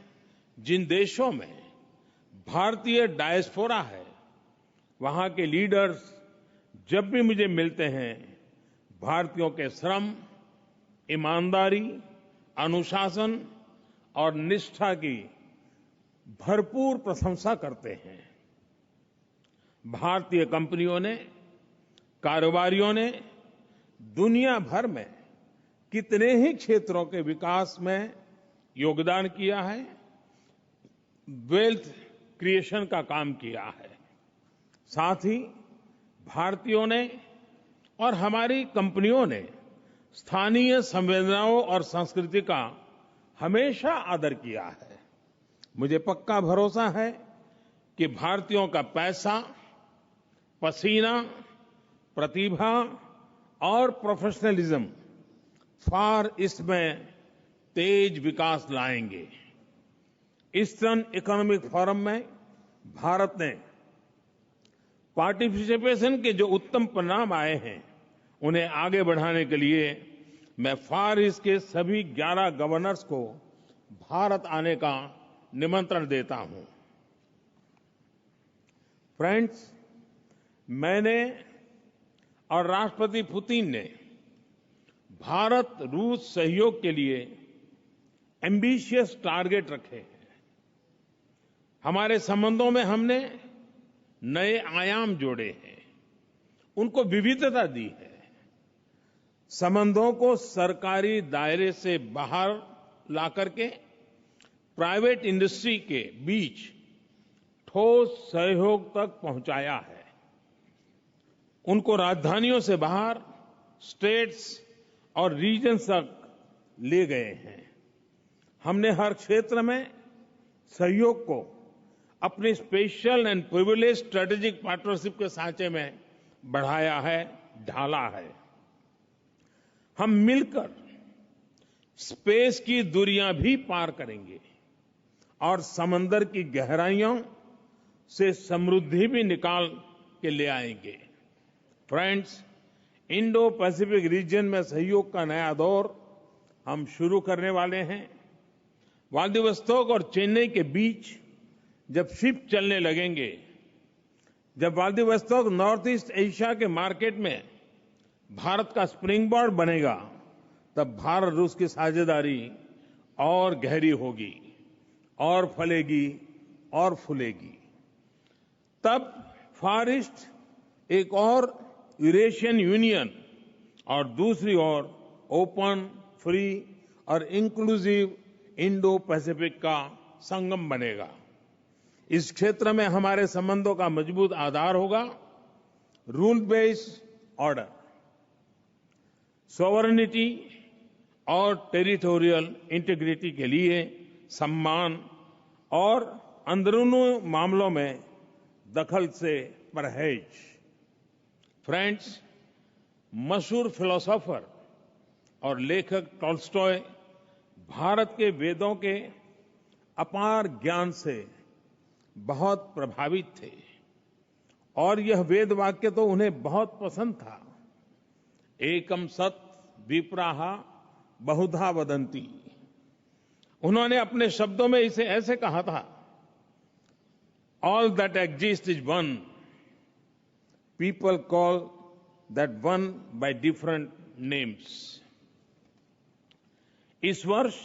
जिन देशों में भारतीय डायस्पोरा है, वहां के लीडर्स जब भी मुझे मिलते हैं, भारतीयों के श्रम, ईमानदारी, अनुशासन और निष्ठा की भरपूर प्रशंसा करते हैं। भारतीय कंपनियों ने, कारोबारियों ने दुनिया भर में कितने ही क्षेत्रों के विकास में योगदान किया है, वेल्थ क्रिएशन का काम किया है। साथ ही भारतीयों ने और हमारी कंपनियों ने स्थानीय संवेदनाओं और संस्कृति का हमेशा आदर किया है। मुझे पक्का भरोसा है कि भारतीयों का पैसा, पसीना, प्रतिभा और प्रोफेशनलिज्म फार ईस्ट में तेज विकास लाएंगे। ईस्टर्न इकोनॉमिक फोरम में भारत ने पार्टिसिपेशन के जो उत्तम परिणाम आए हैं, उन्हें आगे बढ़ाने के लिए मैं फार ईस्ट के सभी 11 गवर्नर्स को भारत आने का निमंत्रण देता हूं। फ्रेंड्स, मैंने और राष्ट्रपति पुतिन ने भारत रूस सहयोग के लिए एम्बिशियस टारगेट रखे हैं। हमारे संबंधों में हमने नए आयाम जोड़े हैं, उनको विविधता दी है। संबंधों को सरकारी दायरे से बाहर लाकर के प्राइवेट इंडस्ट्री के बीच ठोस सहयोग तक पहुंचाया है। उनको राजधानियों से बाहर स्टेट्स और रीजन्स तक ले गए हैं। हमने हर क्षेत्र में सहयोग को अपनी special and privilege strategic partnership के सांचे में बढ़ाया है, ढाला है। हम मिलकर स्पेस की दूरियां भी पार करेंगे और समंदर की गहराइयों से समृद्धि भी निकाल के ले आएंगे। फ्रेंड्स, इंडो पैसिफिक रीजन में सहयोग का नया दौर हम शुरू करने वाले हैं। व्लादिवोस्तोक और चेन्नई के बीच जब शिप चलने लगेंगे, जब व्लादिवोस्तोक नॉर्थ ईस्ट एशिया के मार्केट में भारत का स्प्रिंग बोर्ड बनेगा, तब भारत रूस की साझेदारी और गहरी होगी और फलेगी और फूलेगी। तब फार ईस्ट एक और यूरेशियन यूनियन और दूसरी ओर ओपन, फ्री और इंक्लूसिव इंडो पैसिफिक का संगम बनेगा। इस क्षेत्र में हमारे संबंधों का मजबूत आधार होगा रूल बेस्ड ऑर्डर, सॉवरेनिटी और टेरिटोरियल इंटीग्रिटी के लिए सम्मान और अंदरूनी मामलों में दखल से परहेज। फ्रेंड्स, मशहूर फिलोसोफर और लेखक टॉल्स्टॉय भारत के वेदों के अपार ज्ञान से बहुत प्रभावित थे और यह वेद वाक्य तो उन्हें बहुत पसंद था। एकम सत विप्राह बहुधा वदंती। उन्होंने अपने शब्दों में इसे ऐसे कहा था, all that exist is one, people call that one by different names. इस वर्ष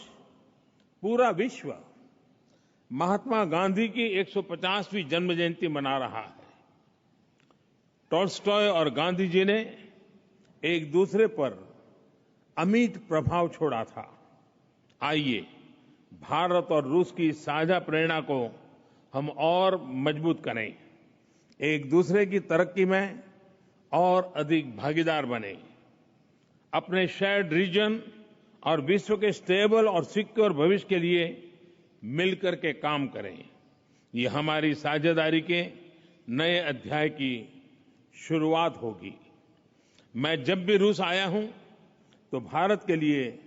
पूरा विश्व महात्मा गांधी की 150वीं जन्म जयंती मना रहा है। टॉल्स्टॉय और गांधी जी ने एक दूसरे पर अमिट प्रभाव छोड़ा था। आइए भारत और रूस की साझा प्रेरणा को हम और मजबूत करें, एक दूसरे की तरक्की में और अधिक भागीदार बने, अपने शेयर्ड रीजन और विश्व के स्टेबल और सिक्योर भविष्य के लिए मिलकर के काम करें। ये हमारी साझेदारी के नए अध्याय की शुरुआत होगी। मैं जब भी रूस आया हूं तो भारत के लिए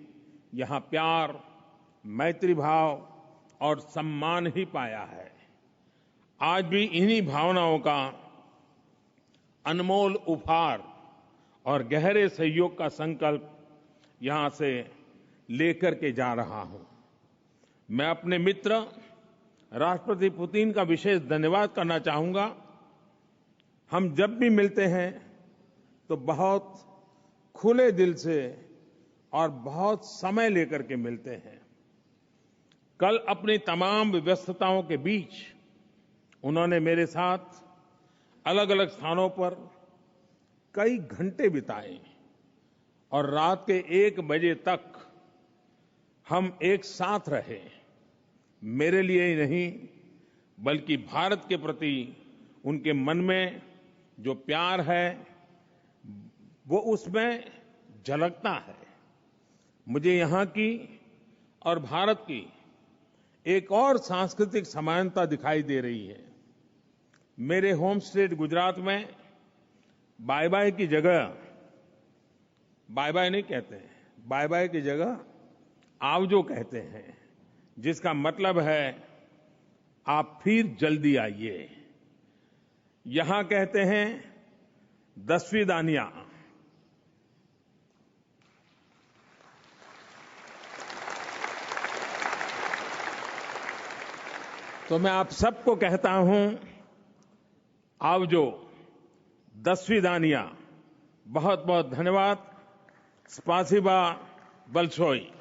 यहां प्यार, मैत्री भाव और सम्मान ही पाया है। आज भी इन्हीं भावनाओं का अनमोल उपहार और गहरे सहयोग का संकल्प यहां से लेकर के जा रहा हूं। मैं अपने मित्र राष्ट्रपति पुतिन का विशेष धन्यवाद करना चाहूंगा। हम जब भी मिलते हैं तो बहुत खुले दिल से और बहुत समय लेकर के मिलते हैं। कल अपनी तमाम व्यस्तताओं के बीच उन्होंने मेरे साथ अलग अलग स्थानों पर कई घंटे बिताए और रात के 1 बजे तक हम एक साथ रहे। मेरे लिए ही नहीं बल्कि भारत के प्रति उनके मन में जो प्यार है वो उसमें झलकता है। मुझे यहां की और भारत की एक और सांस्कृतिक समानता दिखाई दे रही है। मेरे होम स्टेट गुजरात में बाय बाय की जगह बाय बाय नहीं कहते हैं, बाय बाय की जगह आवजो कहते हैं, जिसका मतलब है आप फिर जल्दी आइए। यहां कहते हैं दसवीं दानिया। तो मैं आप सबको कहता हूं आवजो, दसवीं दानिया। बहुत बहुत धन्यवाद। स्पासिबा बलशोई।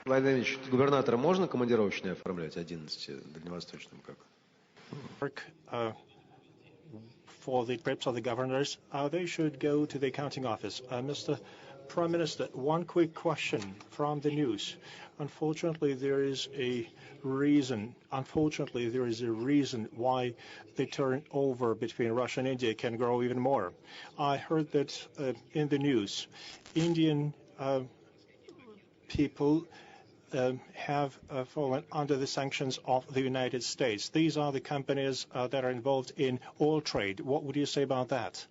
Владимир Ильич, губернатора можно командировочные оформлять 11 дальневосточным как? For the trips of the governors, they should go to the accounting office. Mr. Prime Minister, one quick question from the news. Unfortunately, there is a reason why the turnover between Russia and India can grow even more. I heard that in the news, Indian people have fallen under the sanctions of the United States. These are the companies that are involved in oil trade. What would you say about that?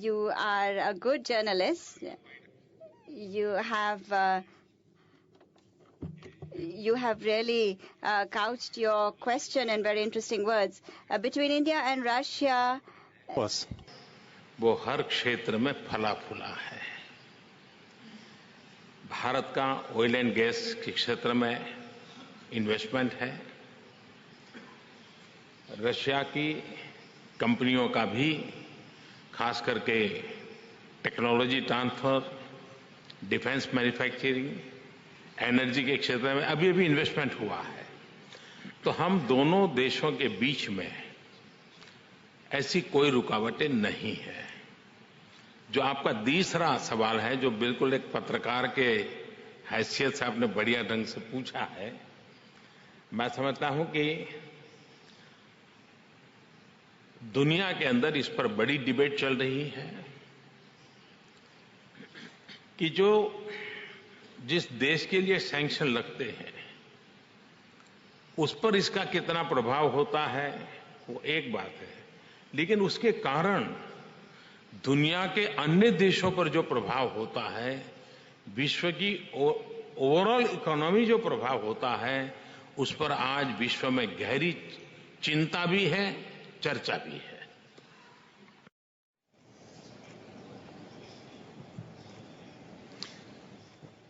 You are a good journalist. You have really couched your question in very interesting words. Between India and Russia, वो हर क्षेत्र में फला फूला है। भारत का oil and gas के क्षेत्र में इन्वेस्टमेंट है। रशिया की कंपनियों का भी खास करके technology transfer, defence manufacturing, energy के क्षेत्र में अभी अभी इन्वेस्टमेंट हुआ है। तो हम दोनों देशों के बीच में ऐसी कोई रुकावटें नहीं है। जो आपका तीसरा सवाल है, जो बिल्कुल एक पत्रकार के हैसियत से आपने बढ़िया ढंग से पूछा है, मैं समझता हूं कि दुनिया के अंदर इस पर बड़ी डिबेट चल रही है कि जिस देश के लिए सैंक्शन लगते हैं उस पर इसका कितना प्रभाव होता है वो एक बात है, लेकिन उसके कारण दुनिया के अन्य देशों पर जो प्रभाव होता है, विश्व की ओवरऑल इकोनॉमी जो प्रभाव होता है, उस पर आज विश्व में गहरी चिंता भी है, चर्चा भी है।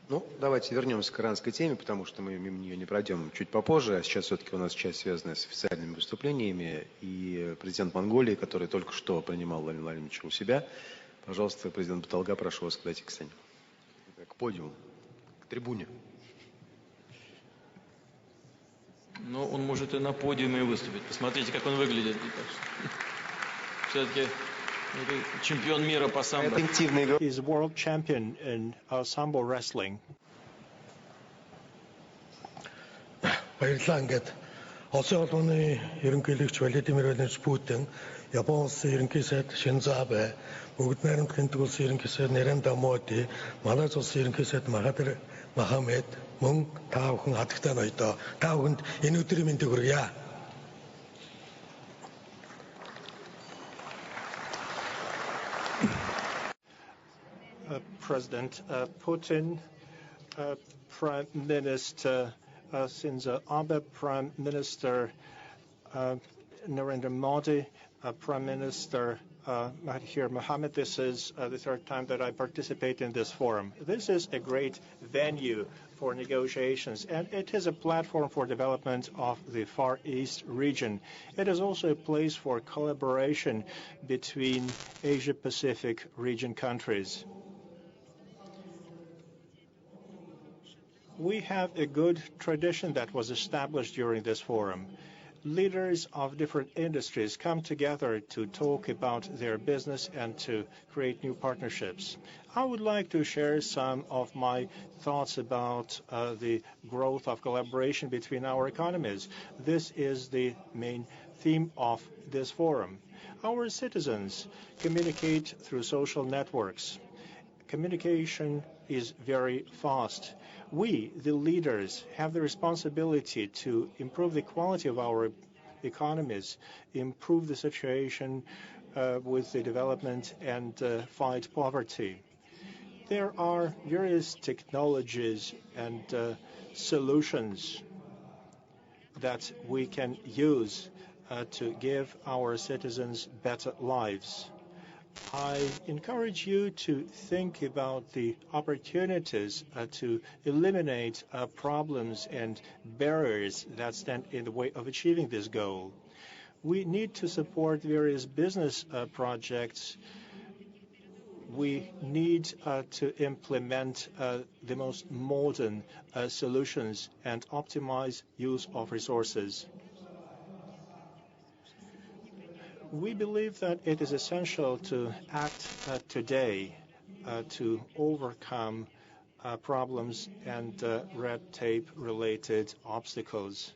Ну, давайте вернемся к иранской теме, потому что мы мимо нее не пройдем чуть попозже. А сейчас все-таки у нас часть, связанная с официальными выступлениями. И президент Монголии, который только что принимал Владимира Владимировича у себя. Пожалуйста, президент Баталга, прошу вас подойти к сцене. К подиуму, к трибуне. Ну, он может и на подиуме выступить. Посмотрите, как он выглядит. Все-таки чемпион мира по самбо. He's world champion in sambo wrestling. Баярлалаа ингээд Улсын орны ерөнхийлөгч Владимир Владимирович Путин, Япон улсын ерөнхий сайд Шинзо Абе, Бүгд найрамдах энтэг улсын ерөнхий сайд Нарендра Моди, Малайз улсын ерөнхий сайд Махатир Мохаммед мөн та бүхэн хатагтай ноёдоо та бүхэнд энэ өдрийн мэндийг хүргье. President Putin, Prime Minister Shinzo Abe, Prime Minister Narendra Modi, Prime Minister Mahathir Mohamad. This is the third time that I participate in this forum. This is a great venue for negotiations, and it is a platform for development of the Far East region. It is also a place for collaboration between Asia-Pacific region countries. We have a good tradition that was established during this forum. Leaders of different industries come together to talk about their business and to create new partnerships. I would like to share some of my thoughts about the growth of collaboration between our economies. This is the main theme of this forum. Our citizens communicate through social networks. Communication is very fast. We, the leaders, have the responsibility to improve the quality of our economies, improve the situation with the development, and fight poverty. There are various technologies and solutions that we can use to give our citizens better lives. I encourage you to think about the opportunities to eliminate problems and barriers that stand in the way of achieving this goal. We need to support various business projects. We need to implement the most modern solutions and optimize use of resources. We believe that it is essential to act today to overcome problems and red tape-related obstacles.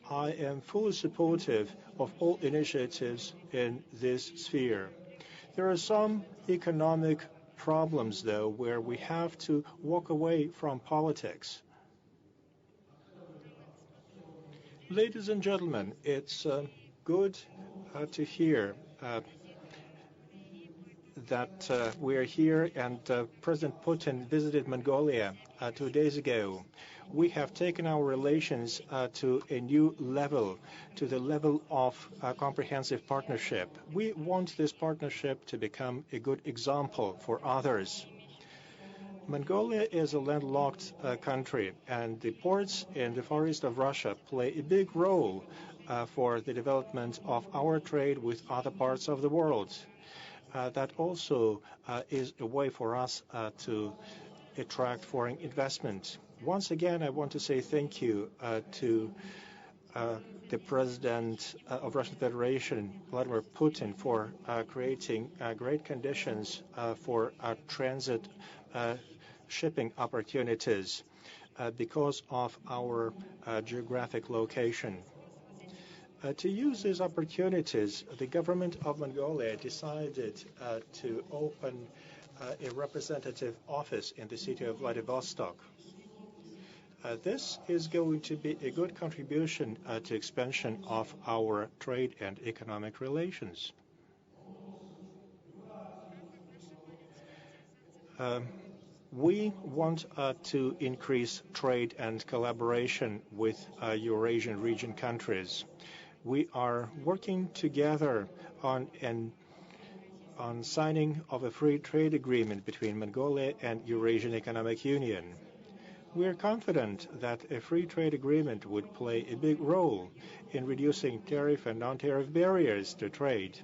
I am fully supportive of all initiatives in this sphere. There are some economic problems, though, where we have to walk away from politics. Ladies and gentlemen, it's good to hear that we're here, and President Putin visited Mongolia 2 days ago. We have taken our relations to a new level, to the level of comprehensive partnership. We want this partnership to become a good example for others. Mongolia is a landlocked country, and the ports in the Far East of Russia play a big role for the development of our trade with other parts of the world. That also is a way for us to attract foreign investment. Once again, I want to say thank you to the President of Russian Federation, Vladimir Putin, for creating great conditions for transit shipping opportunities because of our geographic location. To use these opportunities, the government of Mongolia decided to open a representative office in the city of Vladivostok. This is going to be a good contribution to expansion of our trade and economic relations. We want to increase trade and collaboration with Eurasian region countries. We are working together on signing of a free trade agreement between Mongolia and Eurasian Economic Union. We are confident that a free trade agreement would play a big role in reducing tariff and non-tariff barriers to trade,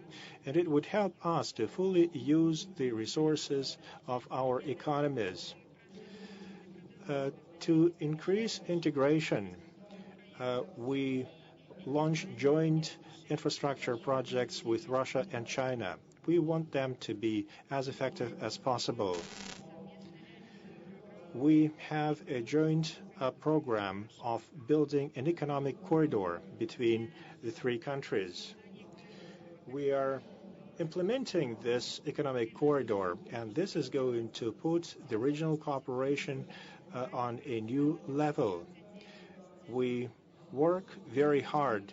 and it would help us to fully use the resources of our economies. To increase integration, we launch joint infrastructure projects with Russia and China. We want them to be as effective as possible. We have a joint program of building an economic corridor between the three countries. We are implementing this economic corridor, and this is going to put the regional cooperation on a new level. We work very hard